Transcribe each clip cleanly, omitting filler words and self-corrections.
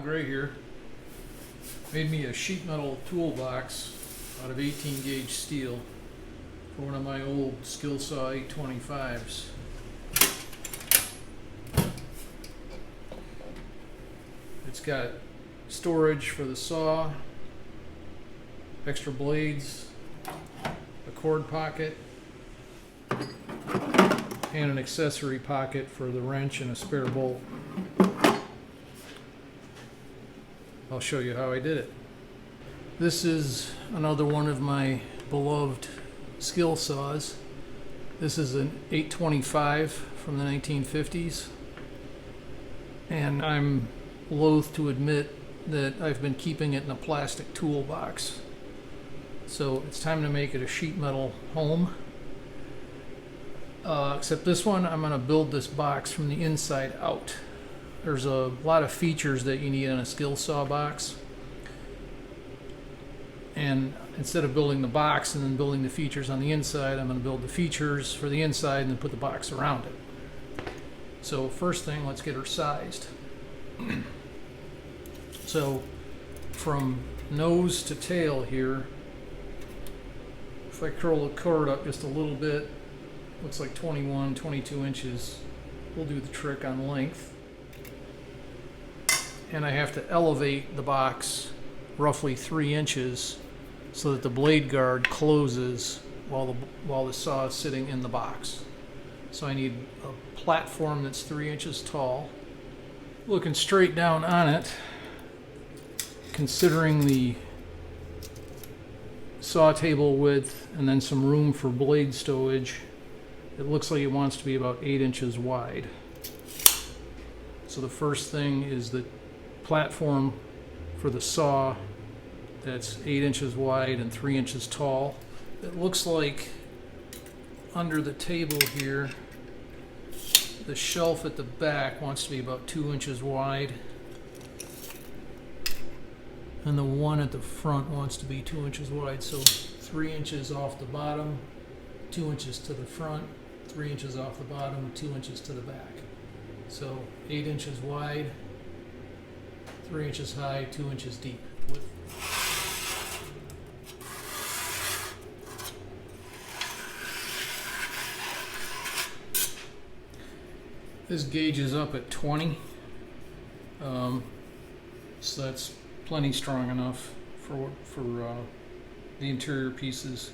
Gray here. Made me a sheet metal toolbox out of 18 gauge steel for one of my old Skilsaw 825s. It's got storage for the saw, extra blades, a cord pocket, and an accessory pocket for the wrench and a spare bolt. I'll show you how I did it. This is another one of my beloved skill saws. This is an 825 from the 1950s, and I'm loath to admit that I've been keeping it in a plastic toolbox. So it's time to make it a sheet metal home. Except this one, I'm going to build this box from the inside out. There's a lot of features that you need in a Skilsaw box. And instead of building the box and then building the features on the inside, I'm going to build the features for the inside and then put the box around it. So first thing, let's get her sized. So from nose to tail here, if I curl the cord up just a little bit, looks like 21, 22 inches, we'll do the trick on length. And I have to elevate the box roughly 3 inches so that the blade guard closes while the saw is sitting in the box. So I need a platform that's 3 inches tall. Looking straight down on it, considering the saw table width and then some room for blade stowage, it looks like it wants to be about 8 inches wide. So the first thing is the platform for the saw that's 8 inches wide and 3 inches tall. It looks like under the table here, the shelf at the back wants to be about 2 inches wide, and the one at the front wants to be 2 inches wide. So 3 inches off the bottom, 2 inches to the front, 3 inches off the bottom, 2 inches to the back. So 8 inches wide, 3 inches high, 2 inches deep. This gauge is up at 20, so that's plenty strong enough for the interior pieces.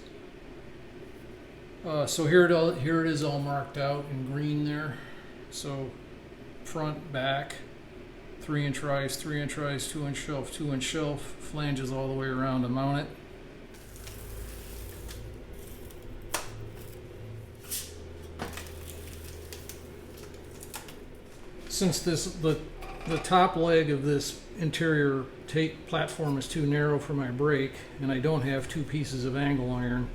So here it is all marked out in green there. So front, back, 3 inch rise, 3 inch rise, 2 inch shelf, 2 inch shelf, flanges all the way around to mount it. Since the top leg of this interior tape platform is too narrow for my brake, and I don't have 2 pieces of angle iron,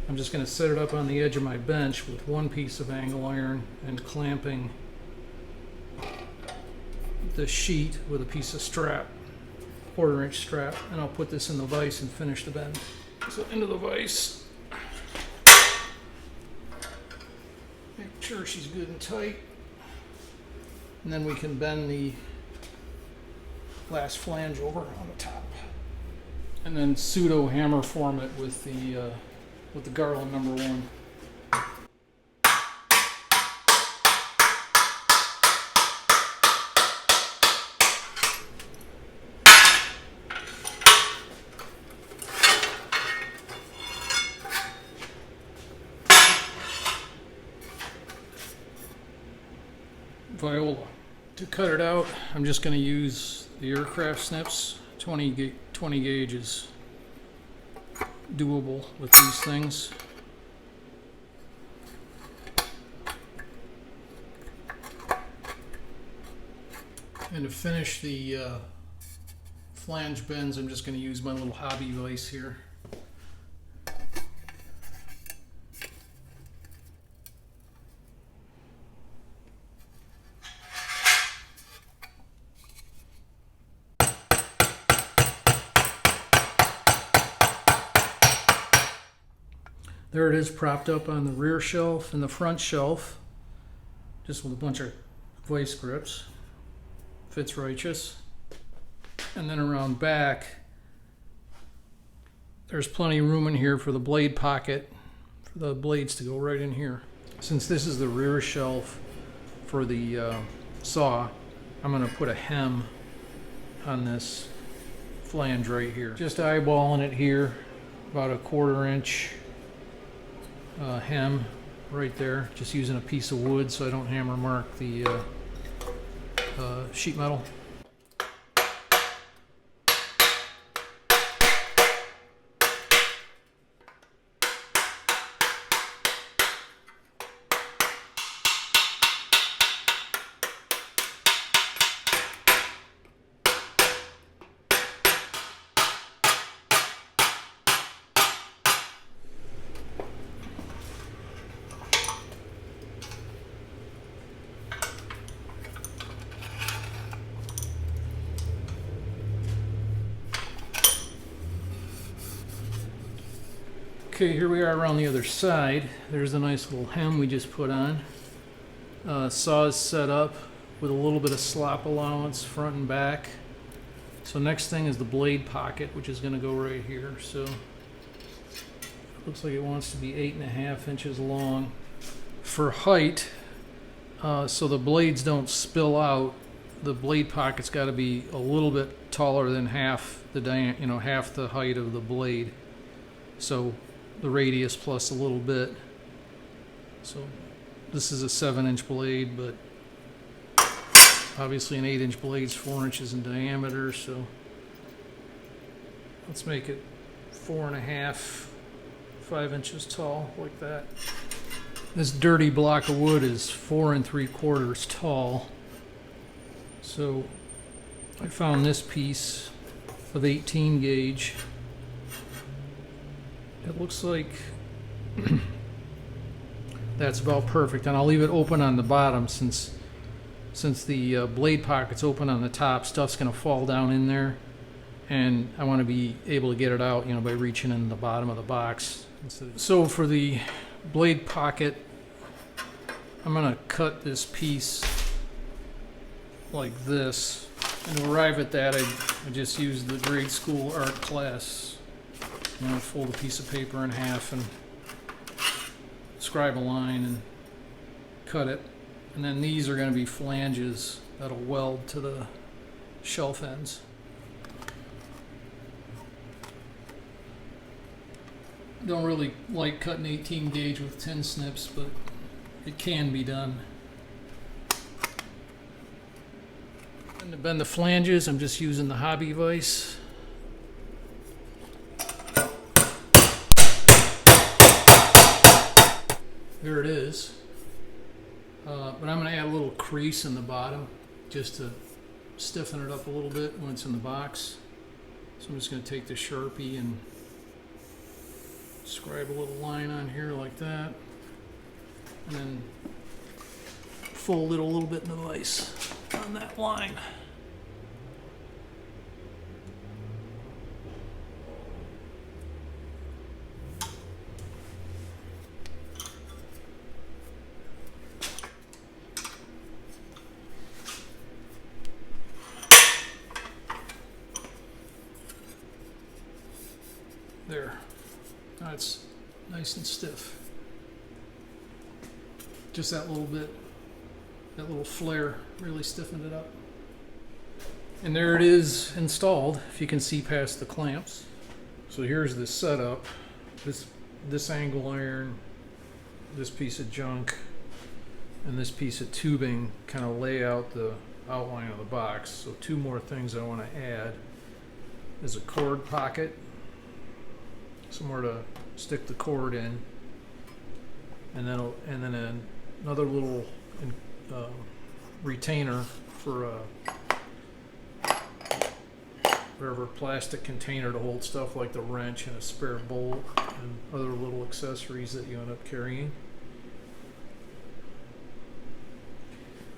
I'm just going to set it up on the edge of my bench with 1 piece of angle iron and clamping the sheet with a piece of strap, 1/4 inch strap, and I'll put this in the vise and finish the bend. So into the vise, make sure she's good and tight, and then we can bend the last flange over on the top, and then pseudo hammer form it with the Garland #1. Viola. To cut it out, I'm just going to use the aircraft snips. 20 gauge is doable with these things. And to finish the flange bends, I'm just going to use my little hobby vise here. There it is, propped up on the rear shelf and the front shelf, just with a bunch of vice grips. Fits righteous. And then around back, there's plenty of room in here for the blade pocket, for the blades to go right in here. Since this is the rear shelf for the saw, I'm going to put a hem on this flange right here. Just eyeballing it here, about a 1/4 inch hem right there. Just using a piece of wood so I don't hammer mark the sheet metal. Okay, here we are around the other side. There's a nice little hem we just put on. Saw is set up with a little bit of slop allowance front and back. So next thing is the blade pocket, which is going to go right here. So it looks like it wants to be 8.5 inches long. For height, so the blades don't spill out, the blade pocket's got to be a little bit taller than half the half the height of the blade. So the radius plus a little bit. So this is a 7-inch blade, but obviously an 8-inch blade's 4 inches in diameter, so let's make it 4.5, 5 inches tall, like that. This dirty block of wood is 4 3/4 tall. So I found this piece of 18 gauge. It looks like that's about perfect, and I'll leave it open on the bottom since the blade pocket's open on the top. Stuff's going to fall down in there, and I want to be able to get it out, by reaching in the bottom of the box. So for the blade pocket, I'm going to cut this piece like this, and to arrive at that, I just used the grade school art class. Fold a piece of paper in half and scribe a line and cut it. And then these are going to be flanges that'll weld to the shelf ends. Don't really like cutting 18 gauge with tin snips, but it can be done. And to bend the flanges, I'm just using the hobby vise. There it is. But I'm going to add a little crease in the bottom just to stiffen it up a little bit when it's in the box. So I'm just going to take the Sharpie and scribe a little line on here like that. And then fold it a little bit in the vise on that line. There. Now it's nice and stiff. Just that little bit, that little flare really stiffened it up. And there it is installed, if you can see past the clamps. So here's the setup. This angle iron, this piece of junk, and this piece of tubing kind of lay out the outline of the box. So two more things I want to add is a cord pocket, somewhere to stick the cord in, and then another little retainer for whatever plastic container to hold stuff like the wrench and a spare bolt and other little accessories that you end up carrying.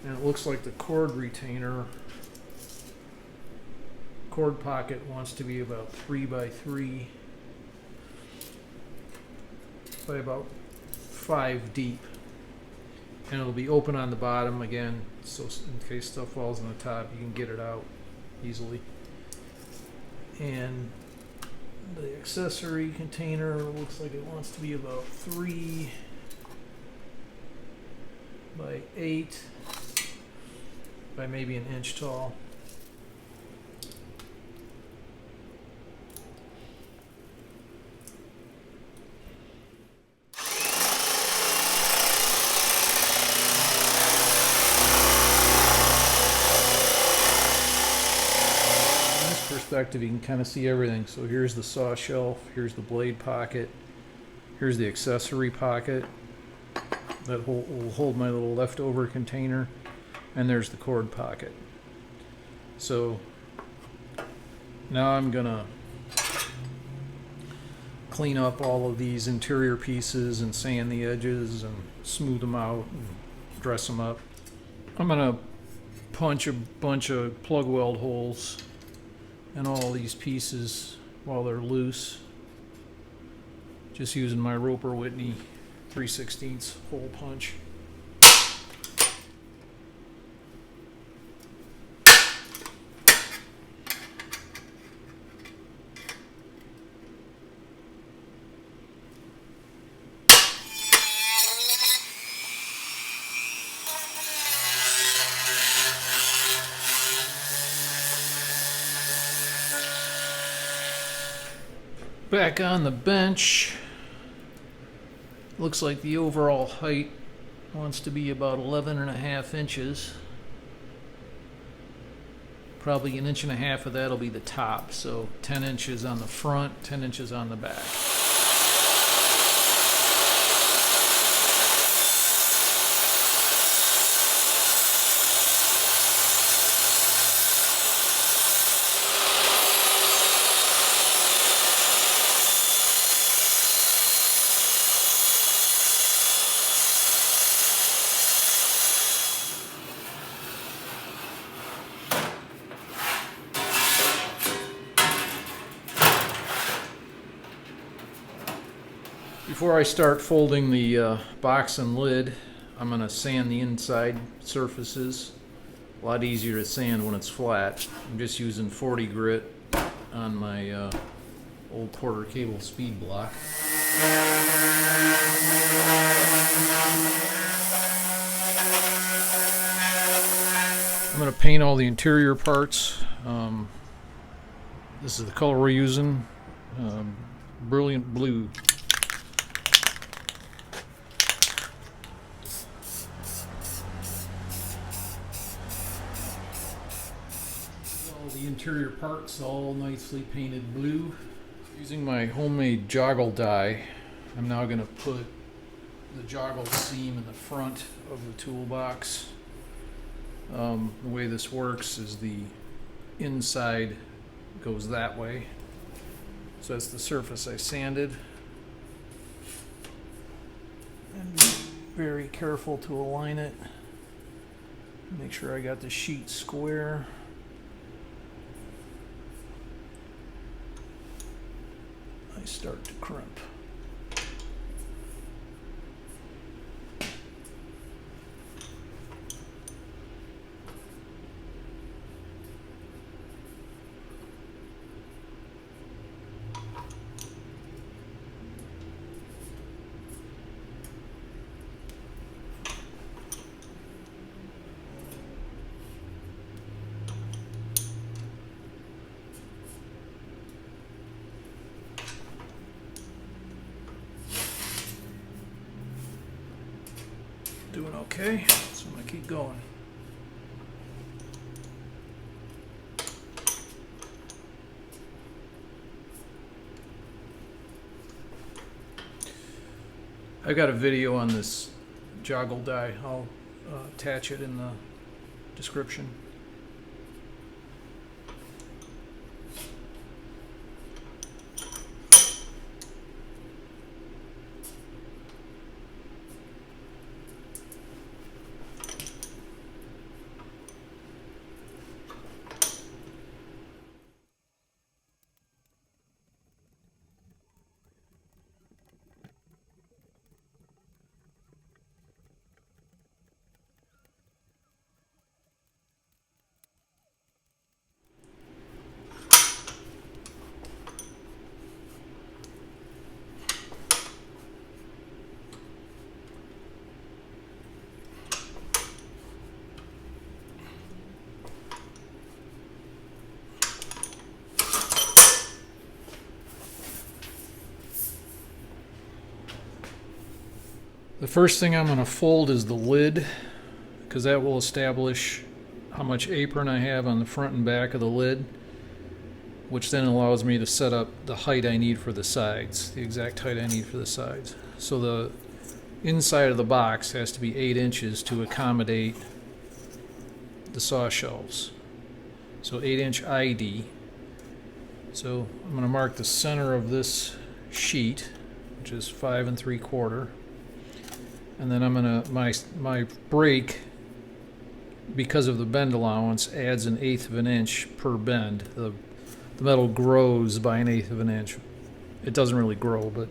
And it looks like the cord pocket wants to be about 3 by 3 by about 5 deep, and it'll be open on the bottom again, so in case stuff falls on the top you can get it out easily. And the accessory container looks like it wants to be about 3 by 8 by maybe an inch tall. Perspective, you can kind of see everything. So here's the saw shelf, here's the blade pocket, here's the accessory pocket that will hold my little leftover container, and there's the cord pocket. So now I'm gonna clean up all of these interior pieces and sand the edges and smooth them out and dress them up. I'm gonna punch a bunch of plug weld holes and all these pieces while they're loose, just using my Roper Whitney 3/16 hole punch. Back on the bench, looks like the overall height wants to be about 11.5 inches. Probably 1.5 inches of that will be the top, so 10 inches on the front, 10 inches on the back. Before I start folding the box and lid, I'm going to sand the inside surfaces. A lot easier to sand when it's flat. I'm just using 40 grit on my old Porter cable speed block. I'm going to paint all the interior parts. This is the color we're using, Brilliant Blue. The interior parts all nicely painted blue. Using my homemade joggle die, I'm now going to put the joggle seam in the front of the toolbox. The way this works is the inside goes that way. So that's the surface I sanded. And be very careful to align it. Make sure I got the sheet square. I start to crimp. Doing okay, so I'm going to keep going. I've got a video on this joggle die. I'll attach it in the description. The first thing I'm going to fold is the lid, because that will establish how much apron I have on the front and back of the lid, which then allows me to set up the height I need for the sides, the exact height I need for the sides. So the inside of the box has to be 8 inches to accommodate the saw shelves. So 8-inch ID. So I'm going to mark the center of this sheet, which is 5 3/4. And then I'm going to, my brake, because of the bend allowance, adds 1/8 of an inch per bend. The metal grows by 1/8 of an inch. It doesn't really grow, but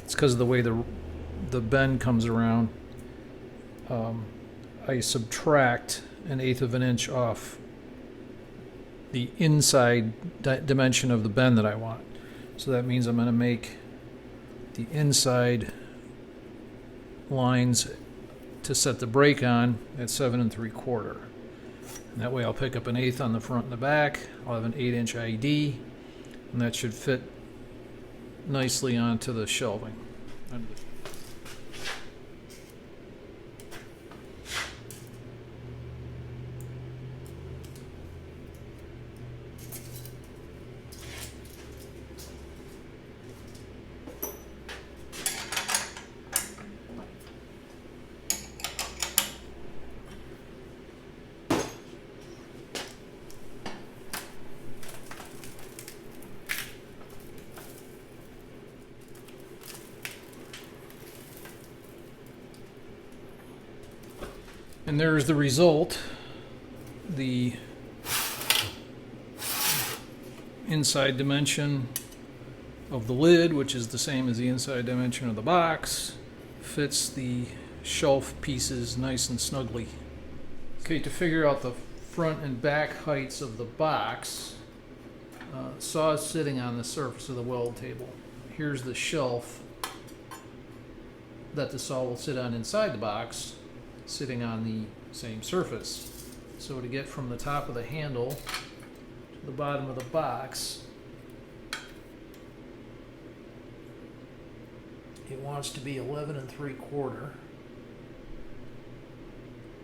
it's because of the way the bend comes around. I subtract 1/8 of an inch off the inside dimension of the bend that I want. So that means I'm going to make the inside lines to set the brake on at 7 3/4. And that way I'll pick up 1/8 on the front and the back. I'll have an 8-inch ID, and that should fit nicely onto the shelving. And there's the result. The inside dimension of the lid, which is the same as the inside dimension of the box, fits the shelf pieces nice and snugly. Okay, to figure out the front and back heights of the box, saw is sitting on the surface of the weld table. Here's the shelf that the saw will sit on inside the box, sitting on the same surface. So to get from the top of the handle to the bottom of the box, it wants to be 11 3/4.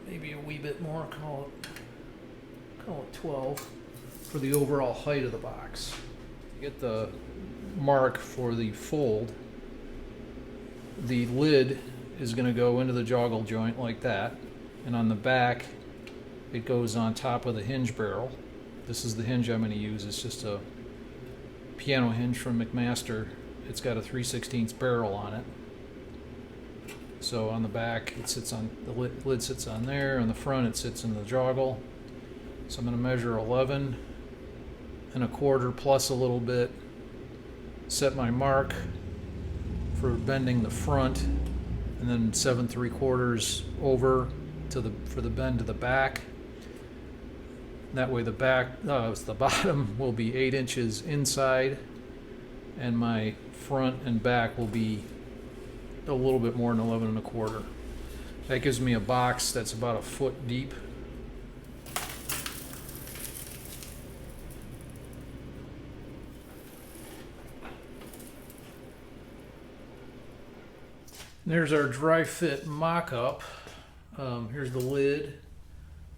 Maybe a wee bit more, call it 12 for the overall height of the box. To get the mark for the fold, the lid is going to go into the joggle joint like that, and on the back it goes on top of the hinge barrel. This is the hinge I'm going to use. It's just a piano hinge from McMaster. It's got a 3/16 barrel on it. So on the back it sits on, the lid sits on there, on the front it sits in the joggle. So I'm going to measure 11 1/4 plus a little bit, set my mark for bending the front, and then 7 3/4 over to for the bend to the back. That way the bottom will be 8 inches inside, and my front and back will be a little bit more than 11 1/4. That gives me a box that's about 1 foot deep. There's our dry fit mock-up. Here's the lid.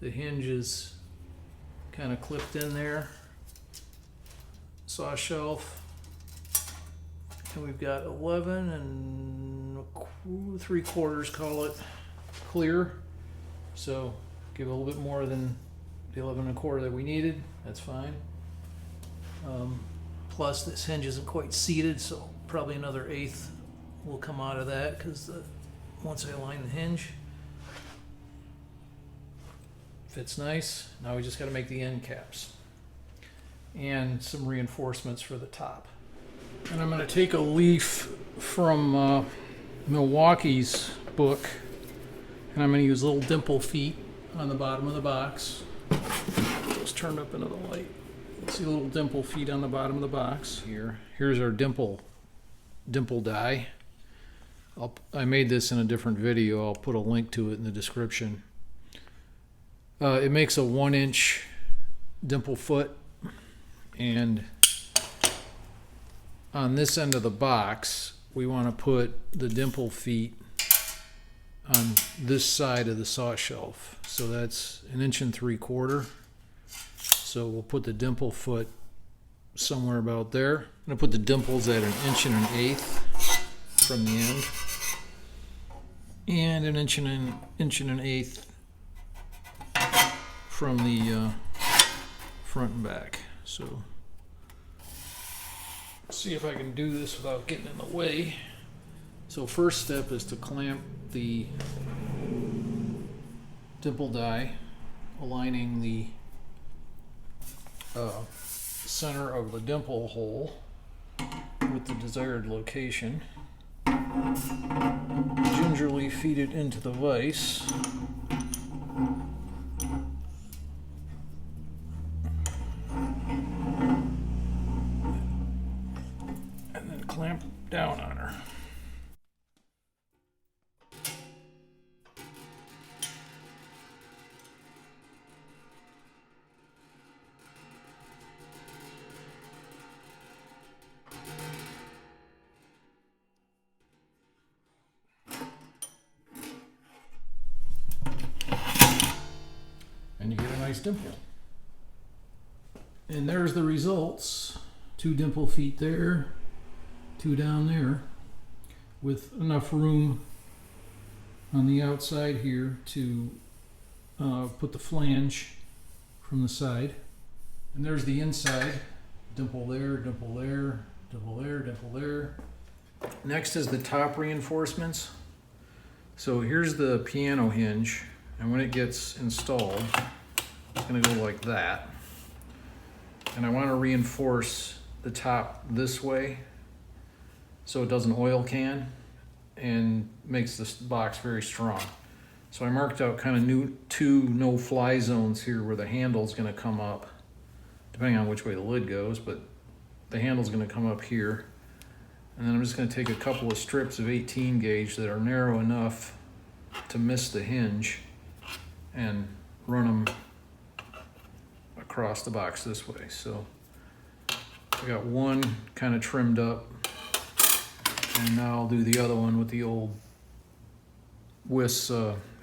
The hinge is kind of clipped in there. Saw shelf. And we've got 11 3/4, call it, clear. So give a little bit more than the 11 1/4 that we needed. That's fine. Plus this hinge isn't quite seated, so probably another 1/8 will come out of that, because once I align the hinge, fits nice. Now we just got to make the end caps and some reinforcements for the top. And I'm going to take a leaf from Milwaukee's book, and I'm going to use little dimple feet on the bottom of the box. Just turned up into the light. See little dimple feet on the bottom of the box here. Here's our dimple die. I made this in a different video. I'll put a link to it in the description. It makes a 1-inch dimple foot, and on this end of the box we want to put the dimple feet on this side of the saw shelf. So that's 1 3/4 inches. So we'll put the dimple foot somewhere about there. I'm going to put the dimples at 1 1/8 from the end, and 1 1/8 from the front and back. So let's see if I can do this without getting in the way. So first step is to clamp the dimple die, aligning the center of the dimple hole with the desired location. Gingerly feed it into the vise. And then clamp down on her. And you get a nice dimple. And there's the results. 2 dimple feet there, 2 down there, with enough room on the outside here to put the flange from the side. And there's the inside. Dimple there, dimple there, dimple there, dimple there. Next is the top reinforcements. So here's the piano hinge. And when it gets installed, it's going to go like that. And I want to reinforce the top this way so it doesn't oil can and makes this box very strong. So I marked out kind of 2 no-fly zones here where the handle's going to come up, depending on which way the lid goes, but the handle's going to come up here. And then I'm just going to take a couple of strips of 18 gauge that are narrow enough to miss the hinge and run them across the box this way. So I got one kind of trimmed up, and now I'll do the other one with the old Wiss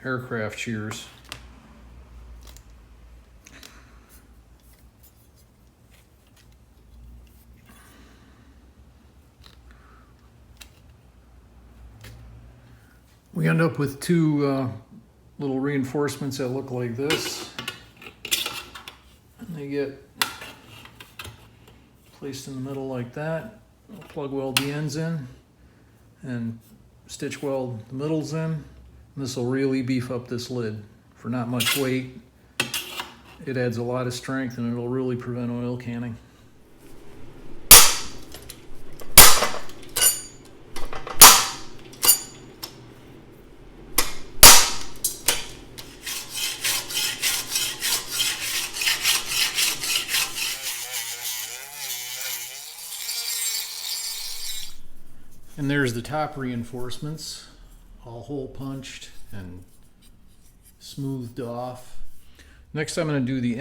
aircraft shears. We end up with 2 little reinforcements that look like this. And they get placed in the middle like that. I'll plug weld the ends in and stitch weld the middles in. And this will really beef up this lid for not much weight. It adds a lot of strength and it'll really prevent oil canning. And there's the top reinforcements, all hole punched and smoothed off. Next I'm going to do the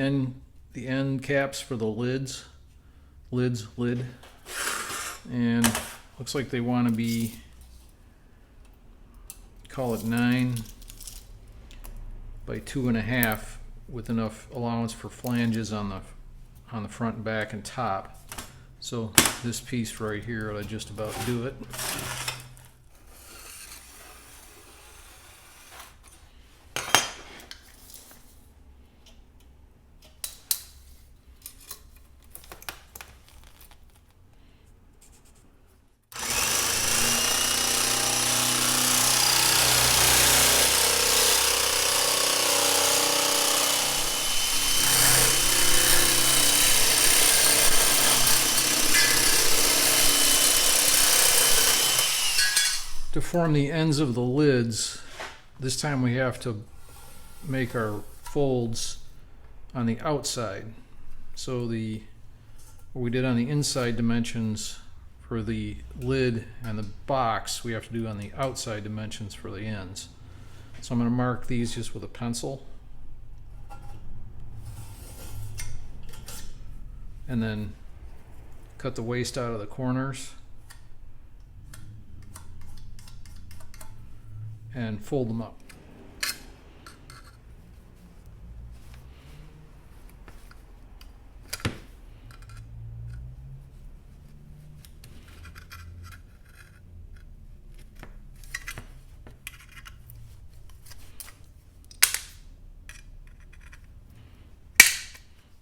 end caps for the lid. And looks like they want to be, call it 9 by 2.5 with enough allowance for flanges on the front and back and top. So this piece right here will just about do it. To form the ends of the lids, this time we have to make our folds on the outside. So what we did on the inside dimensions for the lid and the box, we have to do on the outside dimensions for the ends. So I'm going to mark these just with a pencil. And then cut the waste out of the corners. and fold them up.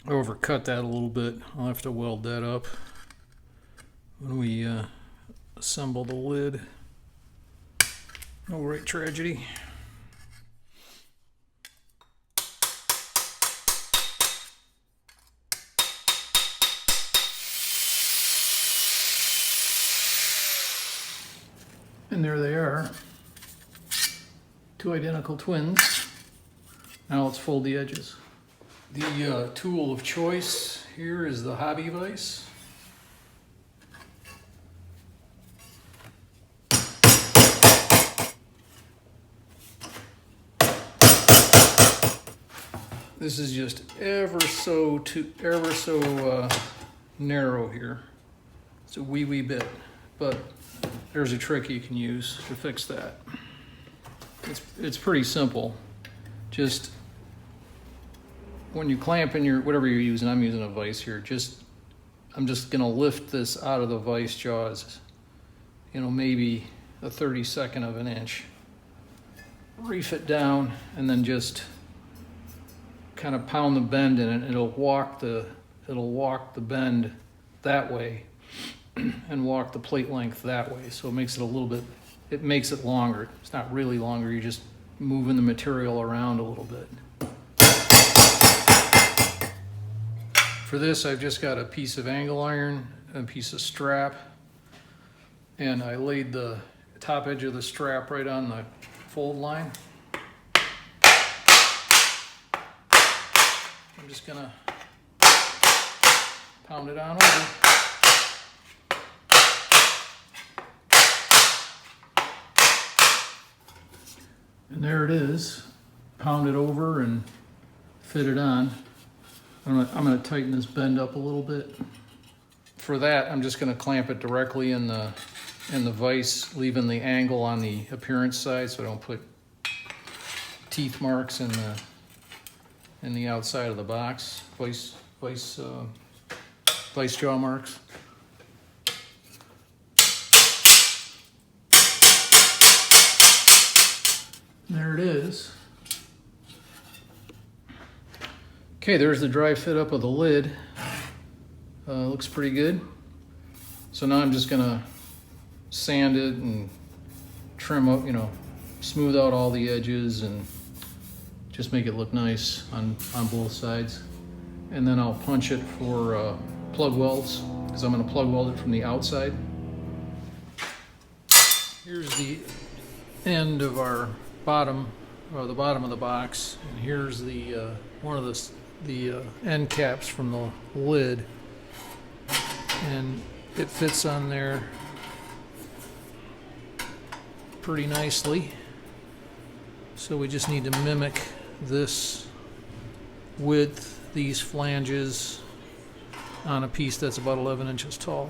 I overcut that a little bit. I'll have to weld that up when we assemble the lid. No great tragedy. And there they are. Two identical twins. Now let's fold the edges. The tool of choice here is the hobby vise. This is just ever so narrow here. It's a wee bit, but there's a trick you can use to fix that. It's pretty simple. Just when you clamp in your whatever you're using, I'm using a vise here. I'm just gonna lift this out of the vise jaws, maybe a 32nd of an inch. Reef it down and then just kind of pound the bend in it. It'll walk the bend that way and walk the plate length that way. So it makes it longer. It's not really longer, you're just moving the material around a little bit. For this, I've just got a piece of angle iron and a piece of strap, and I laid the top edge of the strap right on the fold line. I'm just gonna pound it on over. And there it is. Pound it over and fit it on. I'm gonna tighten this bend up a little bit. For that, I'm just gonna clamp it directly in the vise, leaving the angle on the appearance side so I don't put teeth marks in the outside of the box, vise jaw marks. There it is. Okay, there's the dry fit up of the lid. Looks pretty good. So now I'm just gonna sand it and trim up, smooth out all the edges and just make it look nice on both sides. And then I'll punch it for plug welds, because I'm gonna plug weld it from the outside. Here's the end of our bottom, or the bottom of the box, and here's the one of the end caps from the lid, and it fits on there pretty nicely. So we just need to mimic this width, these flanges, on a piece that's about 11 inches tall.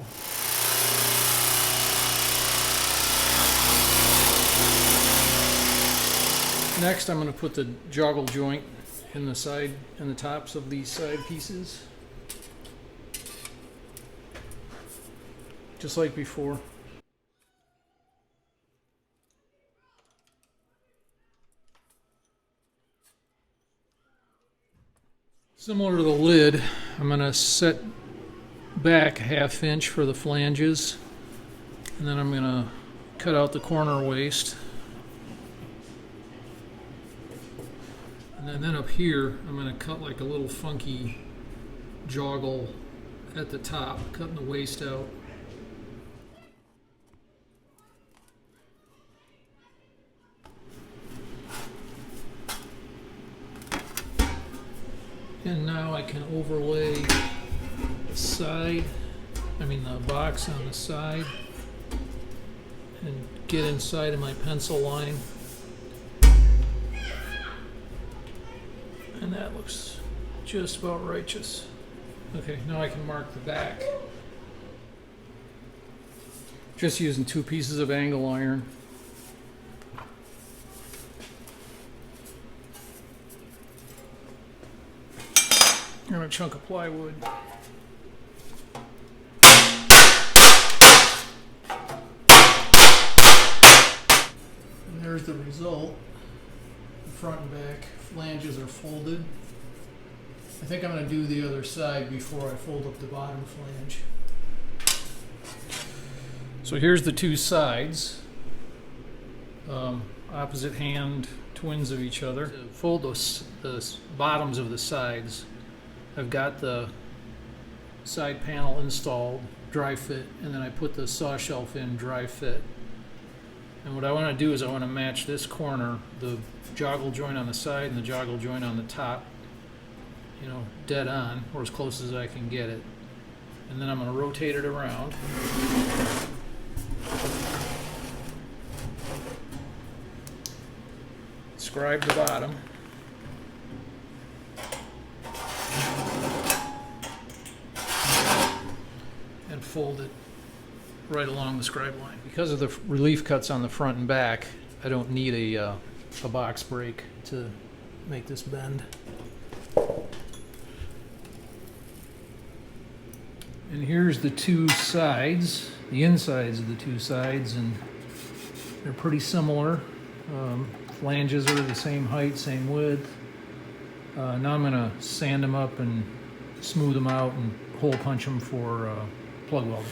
Next, I'm going to put the joggle joint in the tops of these side pieces, just like before. Similar to the lid, I'm going to set back 1/2 inch for the flanges, and then I'm going to cut out the corner waste. And then up here, I'm going to cut like a little funky joggle at the top, cutting the waste out. And now I can overlay the box on the side and get inside of my pencil line. And that looks just about righteous. Okay, now I can mark the back. Just using 2 pieces of angle iron. and a chunk of plywood. And there's the result. The front and back flanges are folded. I think I'm going to do the other side before I fold up the bottom flange. So here's the two sides, opposite hand twins of each other. To fold the bottoms of the sides, I've got the side panel installed, dry fit, and then I put the saw shelf in dry fit. And what I want to do is I want to match this corner, the joggle joint on the side and the joggle joint on the top, you know, dead on, or as close as I can get it. And then I'm going to rotate it around. Scribe the bottom. And fold it right along the scribe line. Because of the relief cuts on the front and back, I don't need a box break to make this bend. And here's the two sides, the insides of the two sides, and they're pretty similar. Flanges are the same height, same width. Now I'm going to sand them up and smooth them out and hole punch them for plug welding.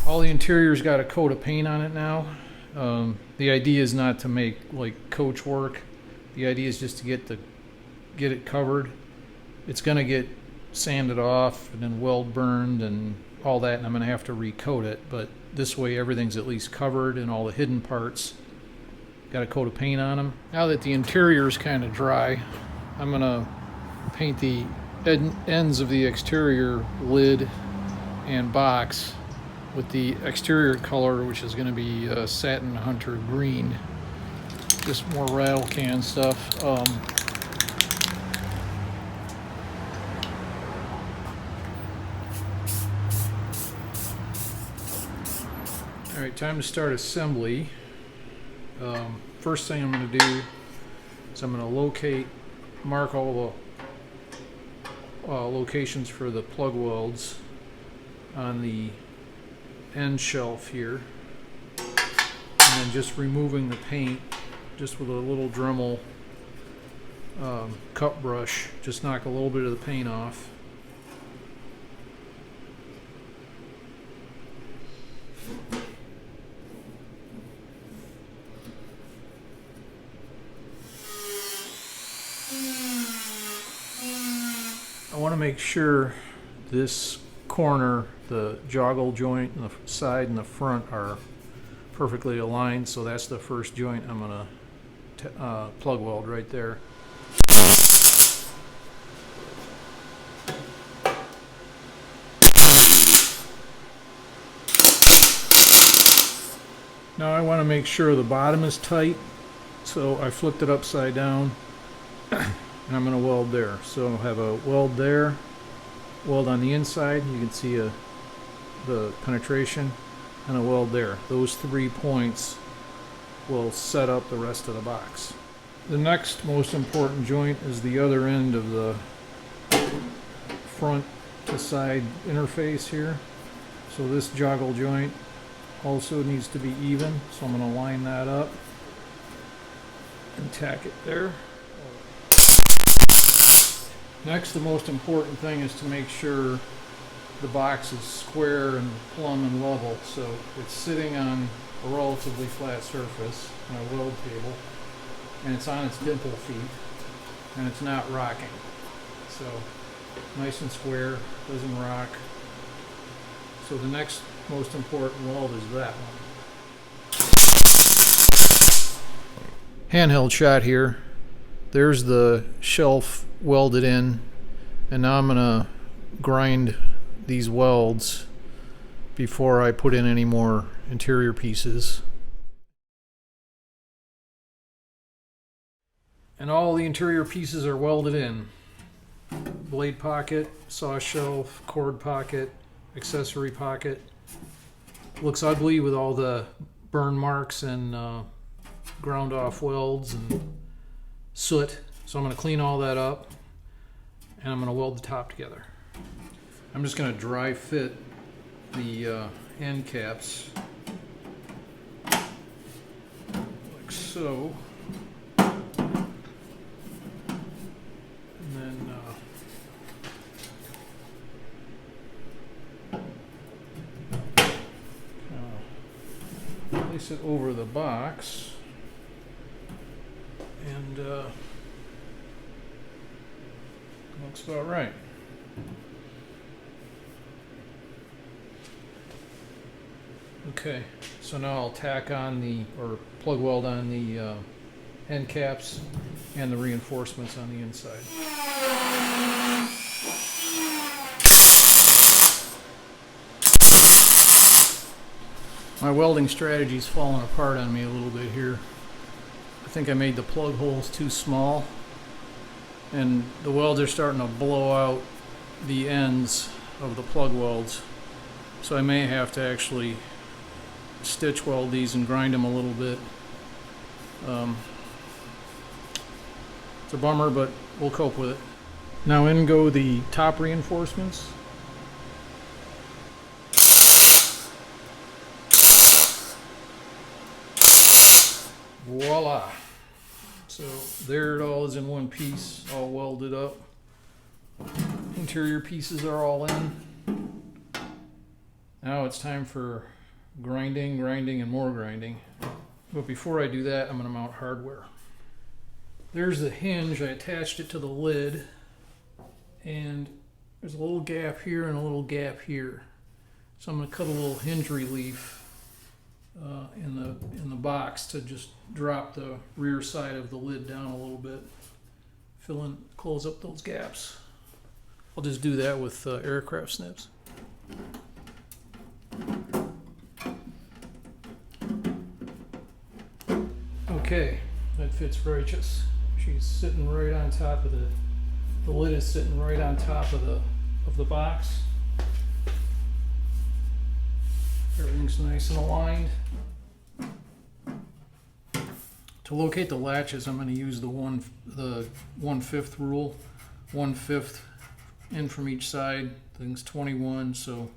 All the interior's got a coat of paint on it now. The idea is not to make like coach work. The idea is just to get it covered. It's going to get sanded off and then weld burned and all that, and I'm going to have to recoat it. But this way everything's at least covered and all the hidden parts got a coat of paint on them. Now that the interior is kind of dry, I'm going to paint the ends of the exterior lid and box with the exterior color, which is going to be satin hunter green. Just more rattle can stuff. All right, time to start assembly. First thing I'm going to do is I'm going to mark all the locations for the plug welds on the end shelf here, and then just removing the paint just with a little Dremel cup brush. Just knock a little bit of the paint off. I want to make sure this corner, the joggle joint and the side and the front are perfectly aligned, so that's the first joint I'm going to plug weld right there. Now I want to make sure the bottom is tight, so I flipped it upside down and I'm going to weld there. So I'll have a weld there, weld on the inside, you can see the penetration, and a weld there. Those 3 points will set up the rest of the box. The next most important joint is the other end of the front to side interface here. So this joggle joint also needs to be even, so I'm going to line that up and tack it there. Next, the most important thing is to make sure the box is square and plumb and level, so it's sitting on a relatively flat surface on a weld table, and it's on its dimple feet, and it's not rocking. So nice and square, doesn't rock. So the next most important weld is that one. Handheld shot here. There's the shelf welded in, and now I'm going to grind these welds before I put in any more interior pieces. And all the interior pieces are welded in. blade pocket, saw shelf, cord pocket, accessory pocket. Looks ugly with all the burn marks and ground off welds and soot. So I'm going to clean all that up and I'm going to weld the top together. I'm just going to dry fit the end caps like so. And then place it over the box and looks about right. Okay, so now I'll tack on or plug weld on the end caps and the reinforcements on the inside. My welding strategy's falling apart on me a little bit here. I think I made the plug holes too small, and the welds are starting to blow out the ends of the plug welds. So I may have to actually stitch weld these and grind them a little bit. It's a bummer, but we'll cope with it. Now in go the top reinforcements. Voila! So there it all is in one piece, all welded up. Interior pieces are all in. Now it's time for grinding, and more grinding. But before I do that, I'm going to mount hardware. There's the hinge. I attached it to the lid, and there's a little gap here and a little gap here. So I'm going to cut a little hinge relief in the box to just drop the rear side of the lid down a little bit, close up those gaps. I'll just do that with aircraft snips. Okay, that fits righteous. She's sitting right on top of the lid is sitting right on top of the box. Everything's nice and aligned. To locate the latches, I'm going to use the 1/5 rule. 1/5 in from each side. Thing's 21, so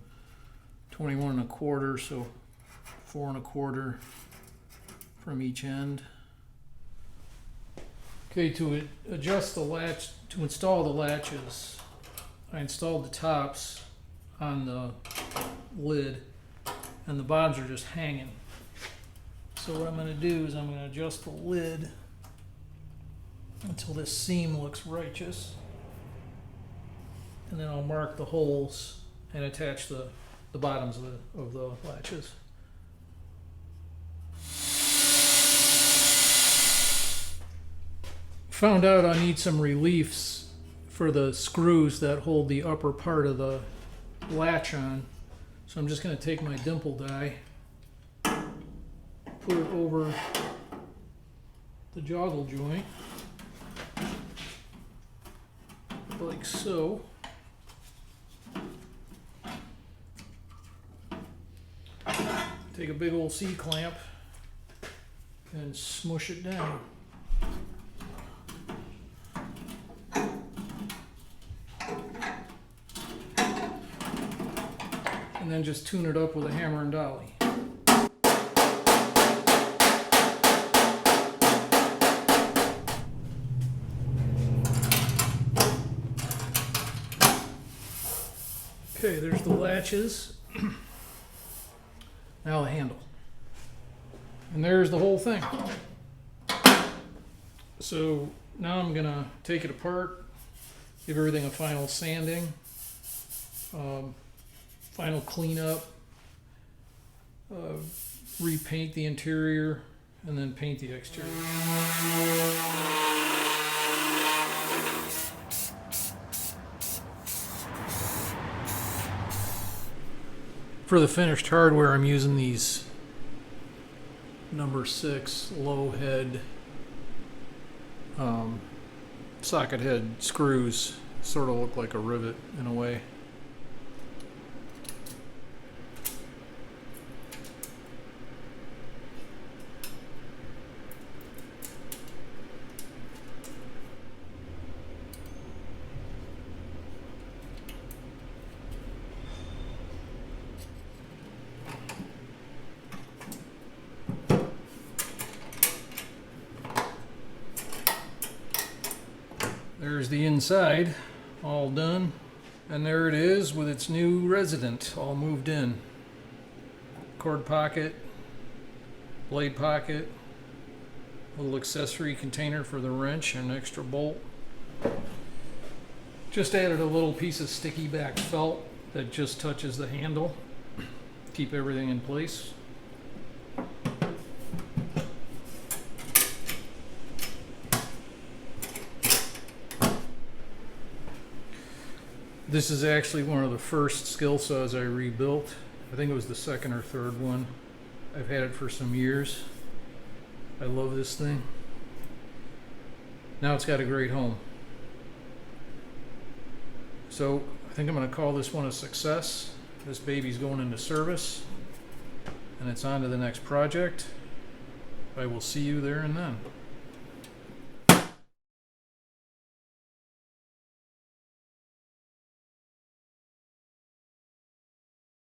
21 1/4, so 4 1/4 from each end. Okay, to adjust the latch, to install the latches, I installed the tops on the lid, and the bottoms are just hanging. So what I'm going to do is I'm going to adjust the lid until this seam looks righteous, and then I'll mark the holes and attach the bottoms of the latches. Found out I need some reliefs for the screws that hold the upper part of the latch on. So I'm just going to take my dimple die, put it over the joggle joint, like so. Take a big old C-clamp and smush it down. And then just tune it up with a hammer and dolly. Okay, there's the latches. Now the handle. And there's the whole thing. So now I'm gonna take it apart, give everything a final sanding, final cleanup, repaint the interior, and then paint the exterior. For the finished hardware, I'm using these number 6 low head socket head screws. sort of look like a rivet in a way. There's the inside, all done. And there it is with its new resident, all moved in. Cord pocket, blade pocket, little accessory container for the wrench and an extra bolt. Just added a little piece of sticky back felt that just touches the handle. Keep everything in place. This is actually one of the first Skilsaws I rebuilt. I think it was the second or third one. I've had it for some years. I love this thing. Now it's got a great home. So I think I'm going to call this one a success. This baby's going into service and it's on to the next project. I will see you there and then.